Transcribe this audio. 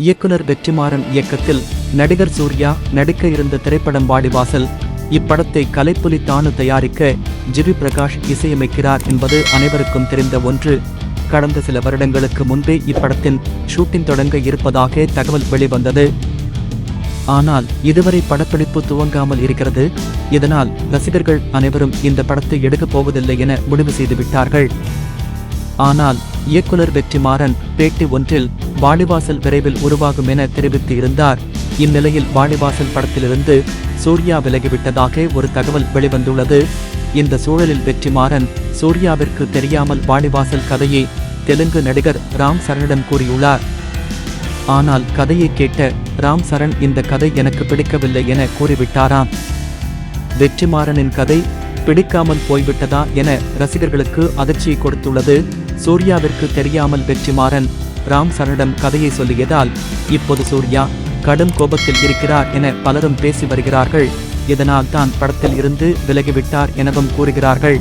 இயக்குனர் வெற்றிமாறன் இயக்கத்தில் நடிகர் சூர்யா நடிக்க இருந்த திரைப்படம் வாடிவாசல். இப்படத்தை கலைப்புலி தானு தயாரிக்க ஜிவி பிரகாஷ் இசையமைக்கிறார் என்பது அனைவருக்கும் தெரிந்த ஒன்று. கடந்த சில வருடங்களுக்கு முன்பே இப்படத்தின் ஷூட்டிங் தொடங்க இருப்பதாக தகவல் வெளிவந்தது. ஆனால் இதுவரை படப்பிடிப்பு துவங்காமல் இருக்கிறது. இதனால் ரசிகர்கள் அனைவரும் இந்த படத்தை எடுக்கப் போவதில்லை என முடிவு செய்துவிட்டார்கள். ஆனால் இயக்குனர் வெற்றிமாறன் பேட்டி ஒன்றில் வாடிவாசல் விரைவில் உருவாகும் என தெரிவித்து இருந்தார். இந்நிலையில் வாடிவாசல் படத்திலிருந்து சூர்யா விலகிவிட்டதாக ஒரு தகவல் வெளிவந்துள்ளது. இந்த சூழலில் வெற்றிமாறன் சூர்யாவிற்கு தெரியாமல் வாடிவாசல் கதையை தெலுங்கு நடிகர் ராம் சரணிடம் கூறியுள்ளார். ஆனால் கதையை கேட்ட ராம் சரண் இந்த கதை எனக்கு பிடிக்கவில்லை என கூறிவிட்டாராம். வெற்றிமாறனின் கதை பிடிக்காமல் போய்விட்டதா என ரசிகர்களுக்கு அதிர்ச்சியை கொடுத்துள்ளது. சூர்யாவிற்கு தெரியாமல் வெற்றிமாறன் ராம் சரணிடம் கதையை சொல்லியதால் இப்போது சூர்யா கடும் கோபத்தில் இருக்கிறார் என பலரும் பேசி வருகிறார்கள். இதனால் தான் படத்தில் இருந்து விலகிவிட்டார் எனவும் கூறுகிறார்கள்.